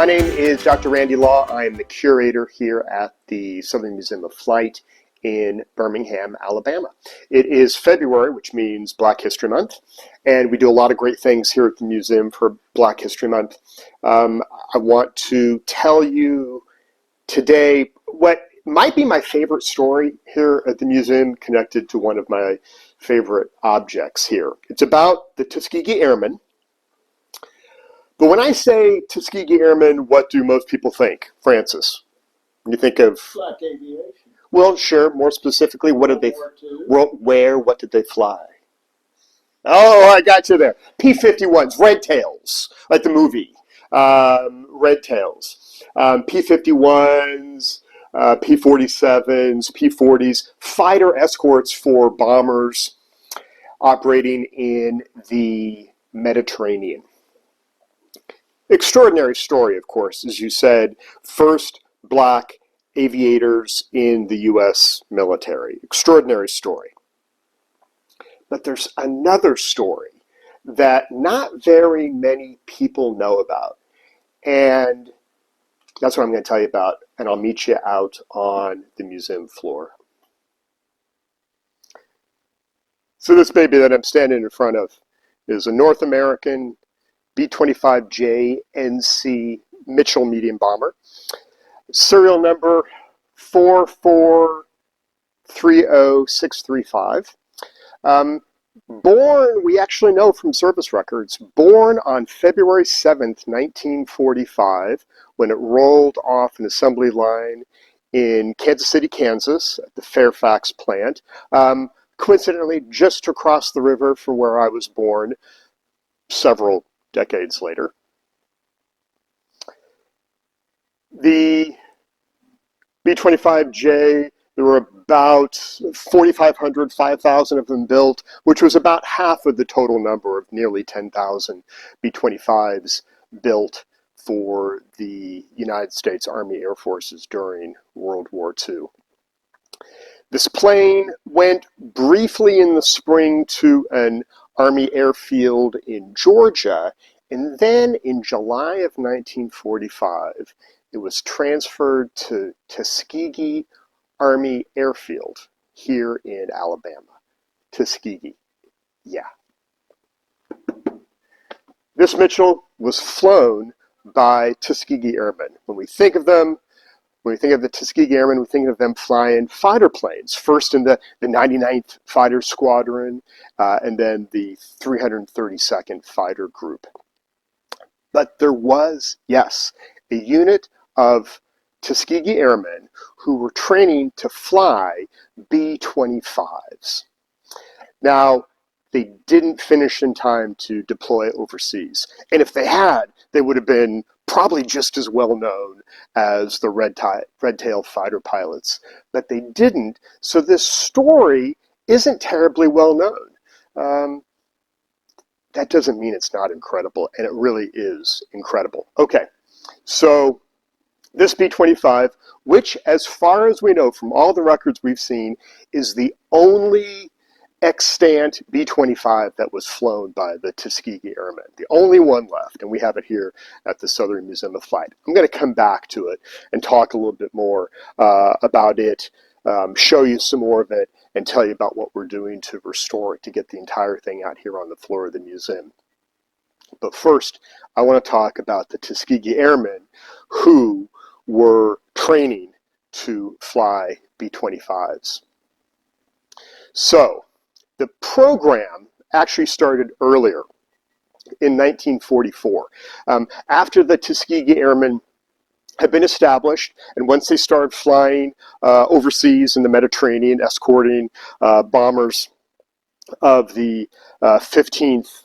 My name is Dr. Randy Law. I am the curator here at the Southern Museum of Flight in Birmingham, Alabama. It is February, which means Black History Month, and we do a lot of great things here at the museum for Black History Month. I want to tell you today what might be my favorite story here at the museum connected to one of my favorite objects here. It's about the Tuskegee Airmen. But when I say Tuskegee Airmen, what do most people think? Francis, when you think of... Black aviation. Well, sure. More specifically, what did they... What did they fly? Oh, I got you there. P-51s, Red Tails, like the movie. Red Tails. P-51s, P-47s, P-40s, fighter escorts for bombers operating in the Mediterranean. Extraordinary story, of course, as you said, first black aviators in the U.S. military. Extraordinary story. But there's another story that not very many people know about. And that's what I'm going to tell you about, and I'll meet you out on the museum floor. So this baby that I'm standing in front of is a North American B-25J NC Mitchell medium bomber. Serial number 4430635. Born, we actually know from service records, born on February 7th, 1945, when it rolled off an assembly line in Kansas City, Kansas, at the Fairfax plant. Coincidentally, just across the river from where I was born several decades later. The B-25J, there were about 4,500, 5,000 of them built, which was about half of the total number of nearly 10,000 B-25s built for the United States Army Air Forces during World War II. This plane went briefly in the spring to an Army airfield in Georgia, and then in July of 1945, it was transferred to Tuskegee Army Airfield here in Alabama. Tuskegee, yeah. This Mitchell was flown by Tuskegee Airmen. When we think of them, when we think of the Tuskegee Airmen, we think of them flying fighter planes, first in the 99th Fighter Squadron, and then the 332nd Fighter Group. But there was, yes, a unit of Tuskegee Airmen who were training to fly B-25s. Now, they didn't finish in time to deploy overseas. And if they had, they would have been probably just as well known as the red-tailed fighter pilots. But they didn't, so this story isn't terribly well known. That doesn't mean it's not incredible, and it really is incredible. Okay, so this B-25, which as far as we know from all the records we've seen, is the only extant B-25 that was flown by the Tuskegee Airmen, the only one left, and we have it here at the Southern Museum of Flight. I'm going to come back to it and talk a little bit more about it, show you some more of it, and tell you about what we're doing to restore it, to get the entire thing out here on the floor of the museum. But first, I want to talk about the Tuskegee Airmen who were training to fly B-25s. So, the program actually started earlier in 1944. After the Tuskegee Airmen had been established, and once they started flying overseas in the Mediterranean, escorting bombers of the 15th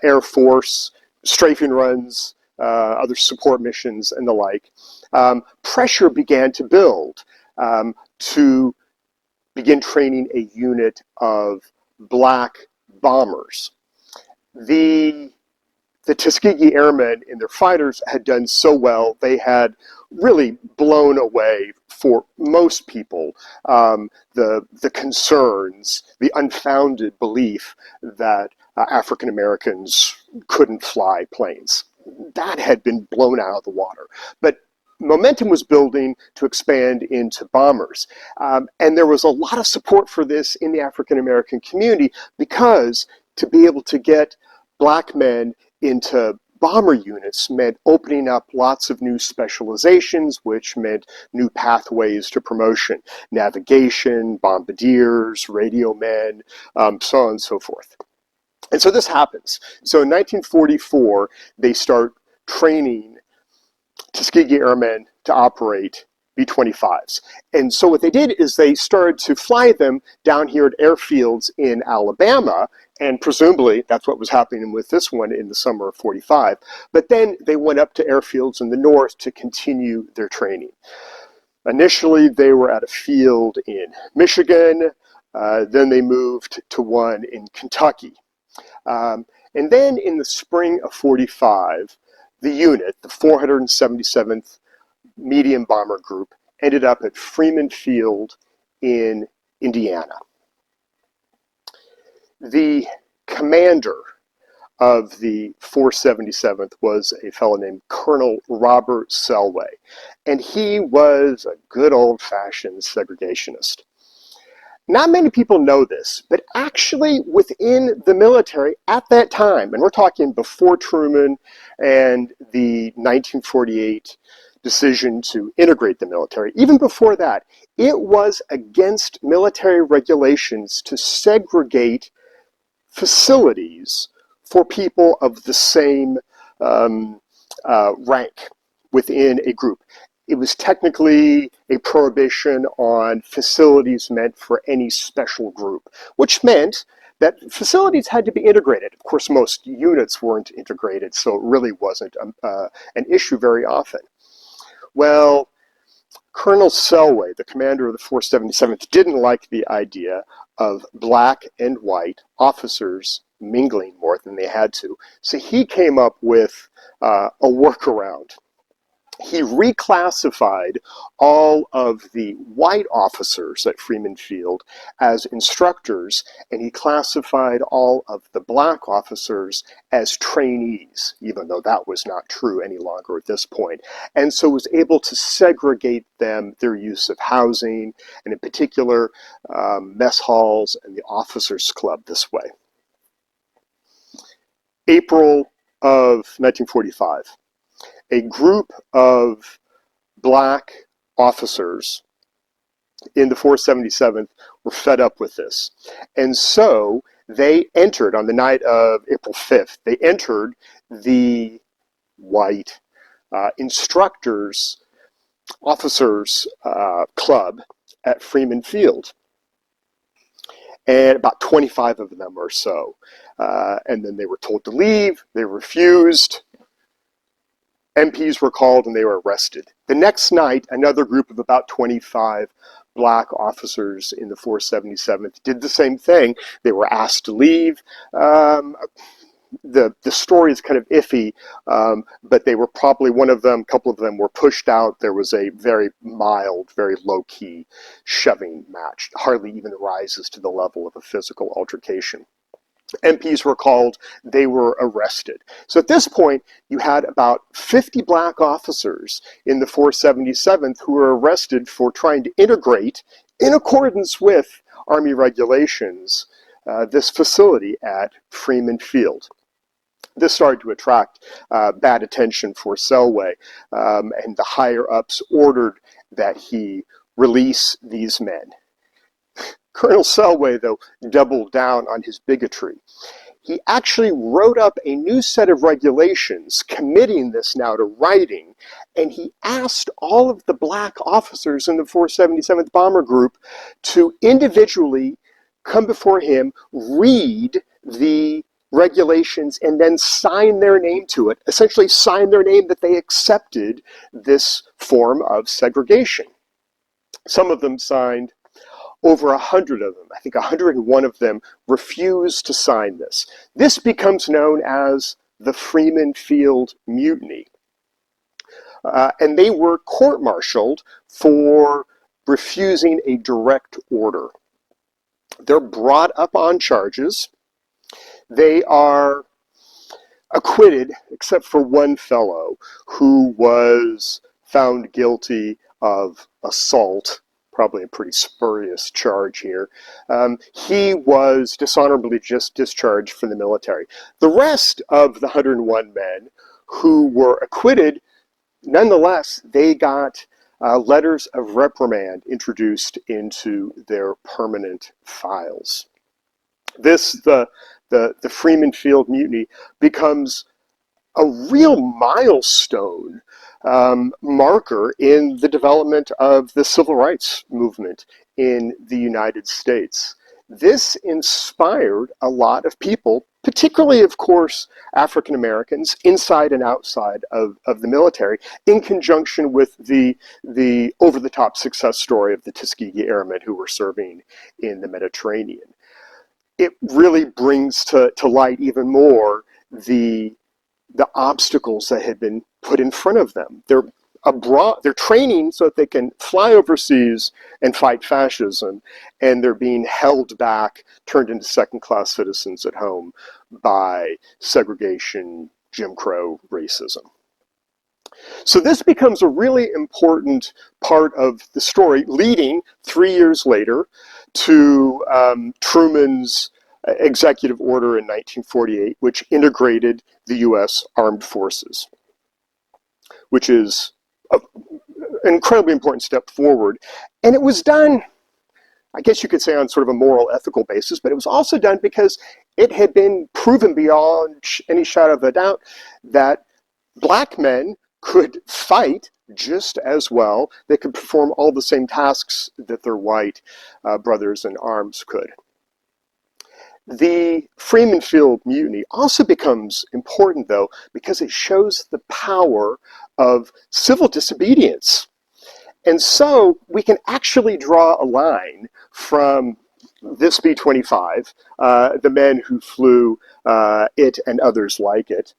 Air Force, strafing runs, other support missions, and the like, pressure began to build to begin training a unit of black bombers. The Tuskegee Airmen in their fighters had done so well, they had really blown away for most people the concerns, the unfounded belief that African Americans couldn't fly planes. that had been blown out of the water. But momentum was building to expand into bombers. And there was a lot of support for this in the African American community, because to be able to get black men into bomber units meant opening up lots of new specializations, which meant new pathways to promotion: navigation, bombardiers, radio men, so on and so forth. And so this happens. So in 1944, they start training Tuskegee Airmen to operate B-25s. And so what they did is they started to fly them down here at airfields in Alabama, and presumably that's what was happening with this one in the summer of 45. But then they went up to airfields in the north to continue their training. Initially, they were at a field in Michigan. Then they moved to one in Kentucky. And then in the spring of 45, the unit, the 477th Medium Bomber Group, ended up at Freeman Field in Indiana. The commander of the 477th was a fellow named Colonel Robert Selway, and he was a good old-fashioned segregationist. Not many people know this, but actually within the military at that time, and we're talking before Truman and the 1948 decision to integrate the military, even before that, it was against military regulations to segregate facilities for people of the same rank within a group. It was technically a prohibition on facilities meant for any special group, which meant that facilities had to be integrated. Of course, most units weren't integrated, so it really wasn't an issue very often. Well, Colonel Selway, the commander of the 477th, didn't like the idea of black and white officers mingling more than they had to, so he came up with a workaround. He reclassified all of the white officers at Freeman Field as instructors, and he classified all of the black officers as trainees, even though that was not true any longer at this point. And so was able to segregate them, their use of housing, and in particular, mess halls and the officers' club this way. April of 1945. A group of black officers in the 477th were fed up with this. And so they entered, on the night of April 5th, they entered the white officers club at Freeman Field. And about 25 of them or so. And then they were told to leave. They refused. MPs were called and they were arrested. The next night, another group of about 25 black officers in the 477th did the same thing. They were asked to leave. The story is kind of iffy, but they were probably, a couple of them were pushed out. There was a very mild, very low-key shoving match, hardly even rises to the level of a physical altercation. MPs were called, they were arrested. So at this point, you had about 50 black officers in the 477th who were arrested for trying to integrate, in accordance with Army regulations, this facility at Freeman Field. This started to attract bad attention for Selway, and the higher-ups ordered that he release these men. Colonel Selway, though, doubled down on his bigotry. He actually wrote up a new set of regulations committing this now to writing, and he asked all of the black officers in the 477th Bomber Group to individually come before him, read the regulations, and then sign their name to it, essentially sign their name that they accepted this form of segregation. Some of them signed. Over 100 of them, I think 101 of them, refused to sign this. This becomes known as the Freeman Field Mutiny. And they were court-martialed for refusing a direct order. They're brought up on charges. They are acquitted, except for one fellow who was found guilty of assault, probably a pretty spurious charge here. He was dishonorably just discharged from the military. The rest of the 101 men who were acquitted, nonetheless, they got letters of reprimand introduced into their permanent files. The Freeman Field Mutiny becomes a real milestone marker in the development of the civil rights movement in the United States. This inspired a lot of people, particularly, of course, African Americans, inside and outside of the military, in conjunction with the over-the-top success story of the Tuskegee Airmen who were serving in the Mediterranean. It really brings to light even more the obstacles that had been put in front of them. They're abroad, they're training so that they can fly overseas and fight fascism, and they're being held back, turned into second-class citizens at home by segregation, Jim Crow, racism. So this becomes a really important part of the story, leading 3 years later to Truman's executive order in 1948, which integrated the U.S. Armed Forces, which is an incredibly important step forward. And it was done, I guess you could say, on sort of a moral, ethical basis, but it was also done because it had been proven beyond any shadow of a doubt that black men could fight just as well. They could perform all the same tasks that their white brothers in arms could. The Freeman Field Mutiny also becomes important, though, because it shows the power of civil disobedience. And so we can actually draw a line from this B-25, the men who flew it and others like it,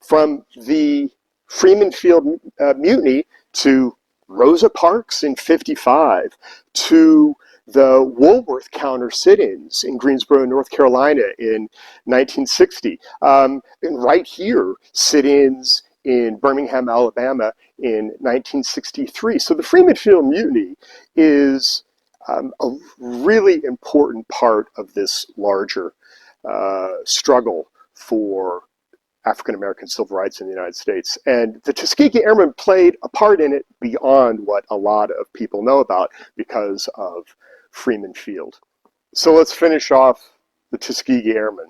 from the Freeman Field Mutiny to Rosa Parks in '55, to the Woolworth counter sit-ins in Greensboro, North Carolina in 1960. And right here, sit-ins in Birmingham, Alabama in 1963. So the Freeman Field Mutiny is a really important part of this larger struggle for African American civil rights in the United States. And the Tuskegee Airmen played a part in it beyond what a lot of people know about because of Freeman Field. So let's finish off the Tuskegee Airmen.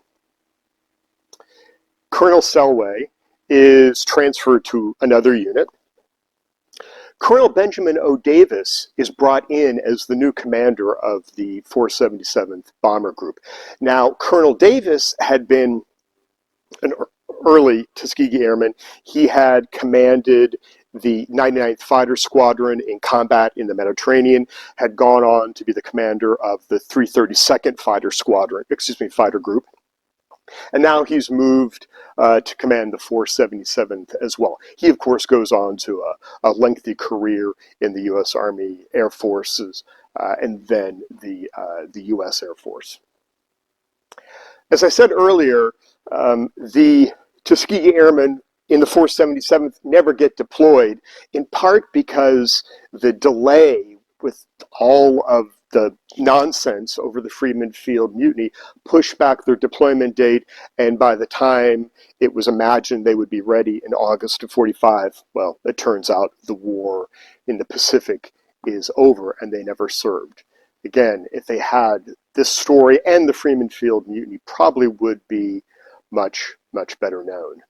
Colonel Selway is transferred to another unit. Colonel Benjamin O. Davis is brought in as the new commander of the 477th Bomber Group. Now, Colonel Davis had been an early Tuskegee Airman. He had commanded the 99th Fighter Squadron in combat in the Mediterranean, had gone on to be the commander of the 332nd Fighter Group. And now he's moved to command the 477th as well. He, of course, goes on to a lengthy career in the U.S. Army, Air Forces, and then the U.S. Air Force. As I said earlier, the Tuskegee Airmen in the 477th never get deployed, in part because the delay with all of the nonsense over the Freeman Field Mutiny pushed back their deployment date, and by the time it was imagined they would be ready in August of '45, well, it turns out the war in the Pacific is over and they never served. Again, if they had this story and the Freeman Field Mutiny, probably would be much, much better known.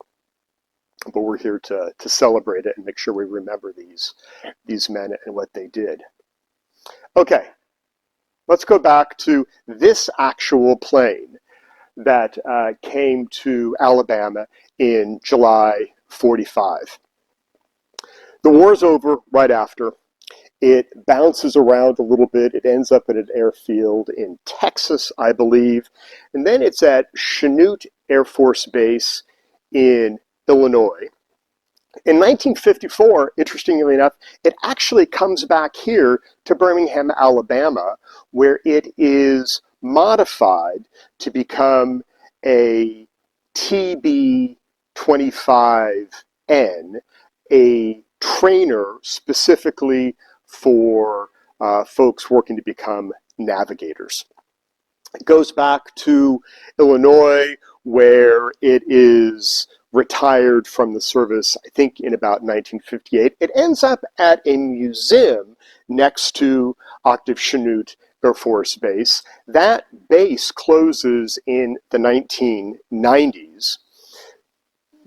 But we're here to celebrate it and make sure we remember these men and what they did. Okay, let's go back to this actual plane that came to Alabama in July '45. The war's over right after. It bounces around a little bit. It ends up at an airfield in Texas, I believe. And then it's at Chanute Air Force Base in Illinois. In 1954, interestingly enough, it actually comes back here to Birmingham, Alabama, where it is modified to become a TB B-25N, a trainer specifically for folks working to become navigators. It goes back to Illinois, where it is retired from the service, I think, in about 1958. It ends up at a museum next to Octave-Chanute Air Force Base. That base closes in the 1990s.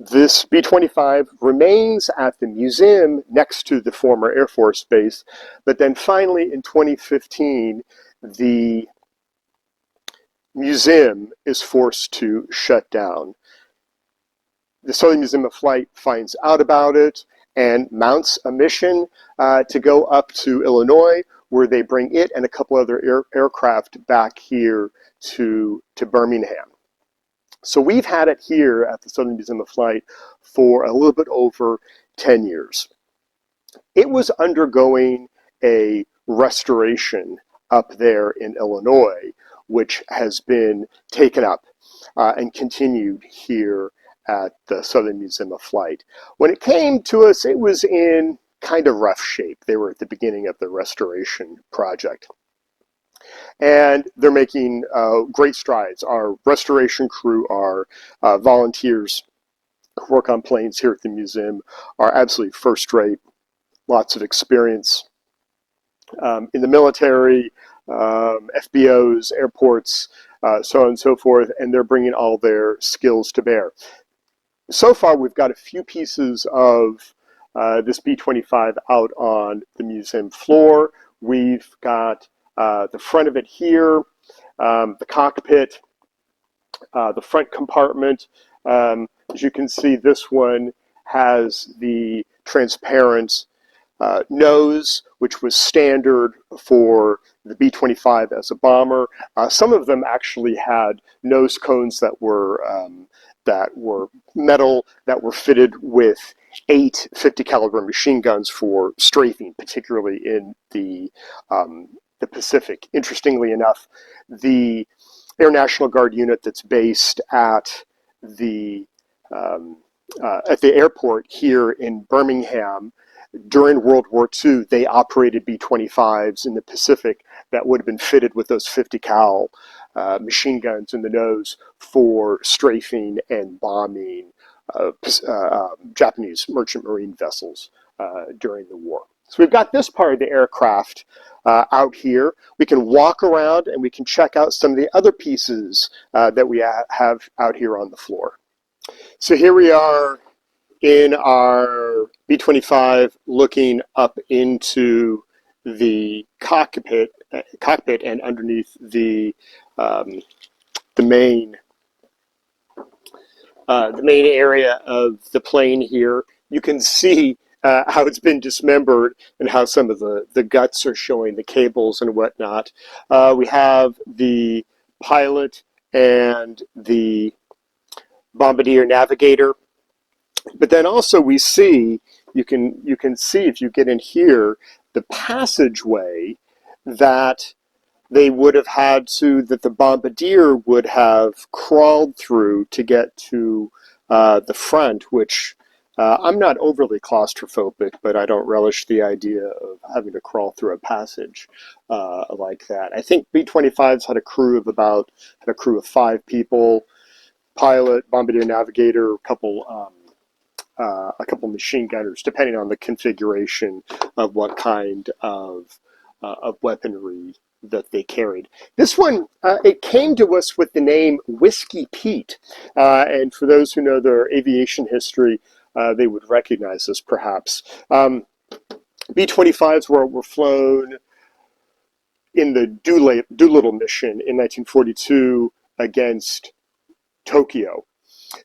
This B-25 remains at the museum next to the former Air Force Base, but then finally in 2015, the museum is forced to shut down. The Southern Museum of Flight finds out about it and mounts a mission to go up to Illinois, where they bring it and a couple other aircraft back here to Birmingham. So we've had it here at the Southern Museum of Flight for a little bit over 10 years. It was undergoing a restoration up there in Illinois, which has been taken up and continued here at the Southern Museum of Flight. When it came to us, it was in kind of rough shape. They were at the beginning of the restoration project. And they're making great strides. Our restoration crew, our volunteers who work on planes here at the museum, are absolutely first rate, lots of experience in the military, FBOs, airports, so on and so forth, and they're bringing all their skills to bear. So far, we've got a few pieces of this B-25 out on the museum floor. We've got the front of it here, the cockpit, the front compartment. As you can see, this one has the transparent nose, which was standard for the B-25 as a bomber. Some of them actually had nose cones that were metal, that were fitted with 8 50 caliber machine guns for strafing, particularly in the Pacific. Interestingly enough, the Air National Guard unit that's based at the airport here in Birmingham, during World War II, they operated B-25s in the Pacific that would have been fitted with those 50 cal machine guns in the nose for strafing and bombing Japanese merchant marine vessels during the war. So we've got this part of the aircraft out here. We can walk around and we can check out some of the other pieces that we have out here on the floor. So here we are in our B-25 looking up into the cockpit and underneath the main area of the plane here. You can see how it's been dismembered and how some of the guts are showing, the cables and whatnot. We have the pilot and the bombardier navigator. But then also we see, you can see if you get in here, the passageway that they would have had to, that the bombardier would have crawled through to get to the front, which I'm not overly claustrophobic, but I don't relish the idea of having to crawl through a passage like that. I think B-25s had a crew of 5 people, pilot, bombardier navigator, a couple machine gunners, depending on the configuration of what kind of weaponry that they carried. This one, it came to us with the name Whiskey Pete, and for those who know their aviation history, they would recognize this perhaps. B-25s were flown in the Doolittle mission in 1942 against Tokyo.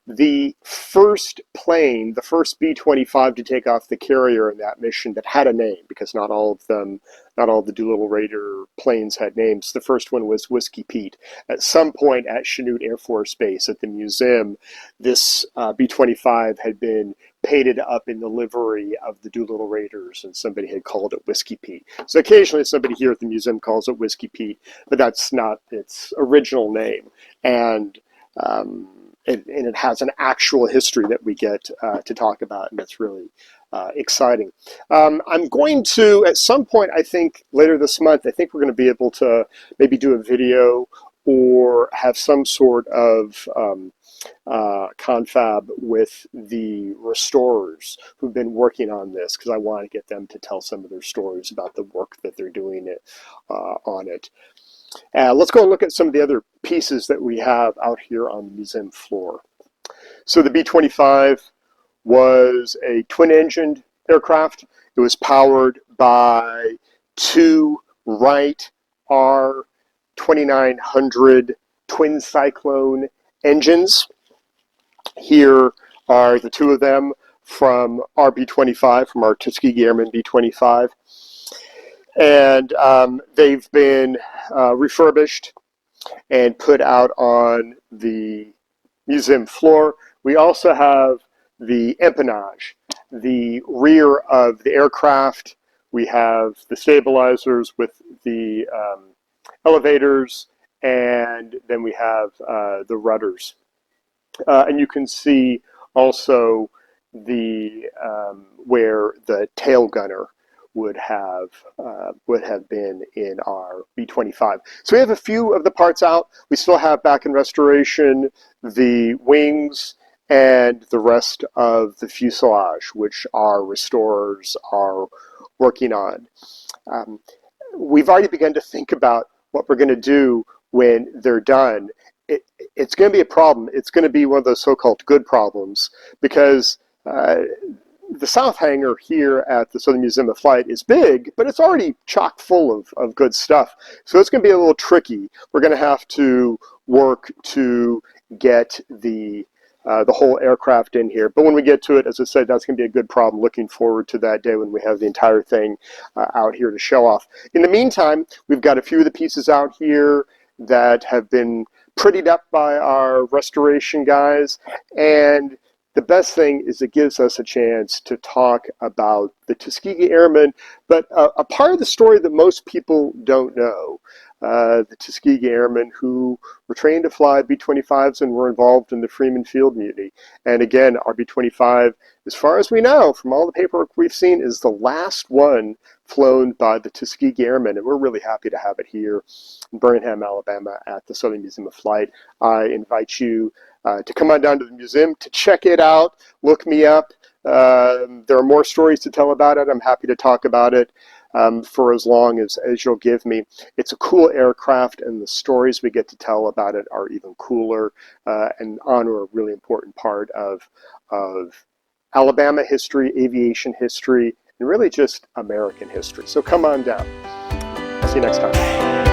The first plane, the first B-25 to take off the carrier in that mission that had a name, because not all the Doolittle Raider planes had names. The first one was Whiskey Pete. At some point at Chanute Air Force Base at the museum, this B-25 had been painted up in the livery of the Doolittle Raiders, and somebody had called it Whiskey Pete. So occasionally somebody here at the museum calls it Whiskey Pete, but that's not its original name. And and it has an actual history that we get to talk about, and that's really exciting. I'm going to, at some point, I think later this month, I think we're going to be able to maybe do a video or have some sort of confab with the restorers who've been working on this, because I want to get them to tell some of their stories about the work that they're doing on it. Let's go and look at some of the other pieces that we have out here on the museum floor. So the B-25 was a twin-engined aircraft. It was powered by two Wright R2900 twin cyclone engines. Here are the two of them from our B-25, from our Tuskegee Airmen B-25. And they've been refurbished and put out on the museum floor. We also have the empennage, the rear of the aircraft. We have the stabilizers with the elevators, and then we have the rudders. And you can see also the where the tail gunner would have been in our B-25. So we have a few of the parts out. We still have back in restoration the wings and the rest of the fuselage, which our restorers are working on. We've already begun to think about what we're going to do when they're done. It's going to be a problem. It's going to be one of those so-called good problems, because the south hangar here at the Southern Museum of Flight is big, but it's already chock full of good stuff. So it's going to be a little tricky. We're going to have to work to get the whole aircraft in here. But when we get to it, as I said, that's going to be a good problem. Looking forward to that day when we have the entire thing out here to show off. In the meantime, we've got a few of the pieces out here that have been prettied up by our restoration guys, and the best thing is it gives us a chance to talk about the Tuskegee Airmen, but a part of the story that most people don't know. The Tuskegee Airmen who were trained to fly B-25s and were involved in the Freeman Field Mutiny. And again, our B-25, as far as we know, from all the paperwork we've seen, is the last one flown by the Tuskegee Airmen, and we're really happy to have it here in Birmingham, Alabama at the Southern Museum of Flight. I invite you to come on down to the museum to check it out, look me up. There are more stories to tell about it. I'm happy to talk about it for as long as you'll give me. It's a cool aircraft, and the stories we get to tell about it are even cooler and honor a really important part of Alabama history, aviation history, and really just American history. So come on down. See you next time.